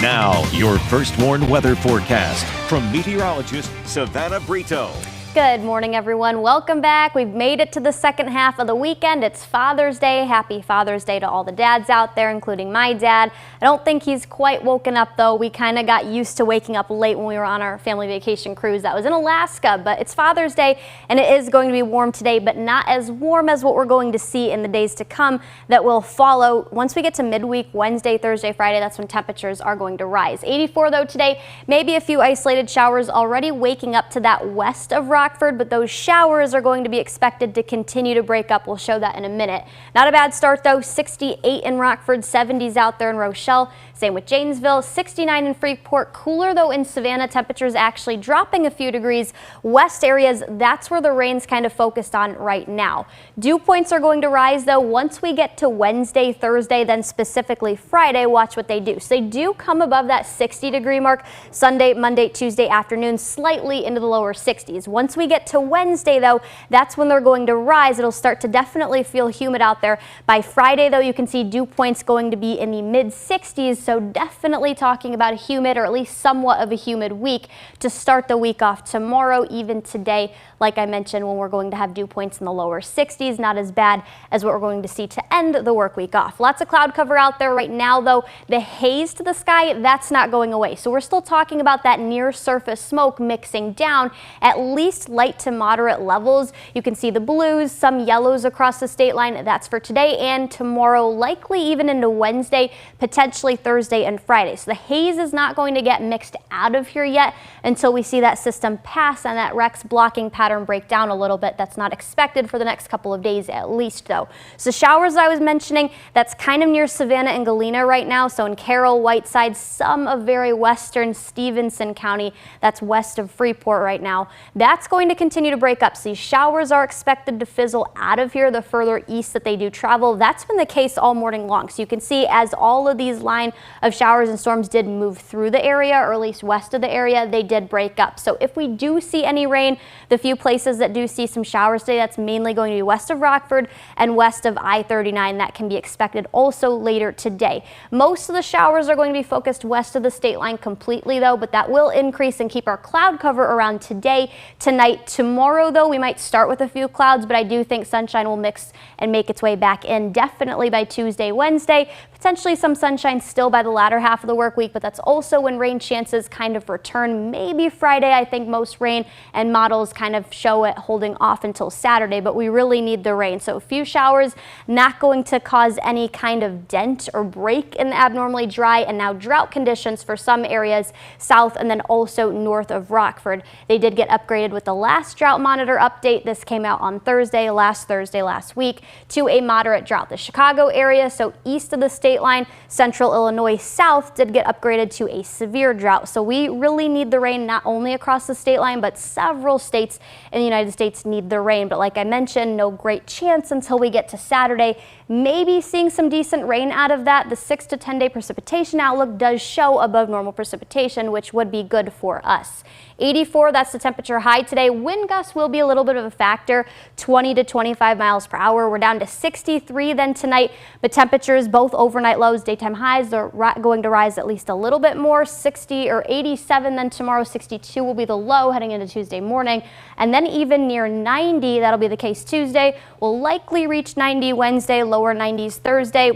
Now, your first warned weather forecast from meteorologist Savannah Brito. Good morning, everyone. Welcome back. We've made it to the second half of the weekend. It's Father's Day. Happy Father's Day to all the dads out there, including my dad. I don't think he's quite woken up, though. We kind of got used to waking up late when we were on our family vacation cruise that was in Alaska. But it's Father's Day, and it is going to be warm today, but not as warm as what we're going to see in the days to come that will follow. Once we get to midweek, Wednesday, Thursday, Friday, that's when temperatures are going to rise. 84, though, today. Maybe a few isolated showers already waking up to that west of Rockford, but those showers are going to be expected to continue to break up. We'll show that in a minute. Not a bad start, though. 68 in Rockford, 70s out there in Rochelle. Same with Janesville, 69 in Freeport. Cooler, though, in Savannah. Temperatures actually dropping a few degrees. West areas, that's where the rain's kind of focused on right now. Dew points are going to rise, though, once we get to Wednesday, Thursday, then specifically Friday. Watch what they do. So they do come above that 60-degree mark Sunday, Monday, Tuesday afternoon, slightly into the lower 60s. Once we get to Wednesday, though, that's when they're going to rise. It'll start to definitely feel humid out there. By Friday, though, you can see dew points going to be in the mid-60s. So definitely talking about a humid, or at least somewhat of a humid week to start the week off tomorrow, even today. Like I mentioned, when we're going to have dew points in the lower 60s, not as bad as what we're going to see to end the work week off. Lots of cloud cover out there right now, though. The haze to the sky, that's not going away. So we're still talking about that near surface smoke mixing down, at least light to moderate levels. You can see the blues, some yellows across the state line. That's for today and tomorrow, likely even into Wednesday, potentially Thursday and Friday. So the haze is not going to get mixed out of here yet until we see that system pass and that Rex blocking pattern break down a little bit. That's not expected for the next couple of days at least, though. So showers I was mentioning, that's kind of near Savannah and Galena right now. So in Carroll, Whiteside, some of very western Stevenson County, that's west of Freeport right now. That's going to continue to break up. So these showers are expected to fizzle out of here the further east that they do travel. That's been the case all morning long. So you can see as all of these line of showers and storms did move through the area, or at least west of the area, they did break up. So if we do see any rain, the few places that do see some showers today, that's mainly going to be west of Rockford and west of I-39. That can be expected also later today. Most of the showers are going to be focused west of the state line completely, though, but that will increase and keep our cloud cover around today, tonight, tomorrow, though. We might start with a few clouds, but I do think sunshine will mix and make its way back in definitely by Tuesday, Wednesday. Potentially some sunshine still by the latter half of the work week, but that's also when rain chances kind of return. Maybe Friday. I think most rain and models kind of show it holding off until Saturday, but we really need the rain. So a few showers, not going to cause any kind of dent or break in the abnormally dry and now drought conditions for some areas south and then also north of Rockford. They did get upgraded with the last drought monitor update. This came out on Thursday last week, to a moderate drought. The Chicago area, so east of the state line, central Illinois south, did get upgraded to a severe drought. So we really need the rain, not only across the state line, but several states in the United States need the rain. But like I mentioned, no great chance until we get to Saturday. Maybe seeing some decent rain out of that. The 6 to 10 day precipitation outlook does show above normal precipitation, which would be good for us. 84, that's the temperature high today. Wind gusts will be a little bit of a factor, 20 to 25 miles per hour. We're down to 63 then tonight, but temperatures, both overnight lows, daytime highs, are going to rise at least a little bit more, 60 or 87 then tomorrow. 62 will be the low heading into Tuesday morning, and then even near 90, that'll be the case Tuesday. We'll likely reach 90 Wednesday, lower 90s Thursday.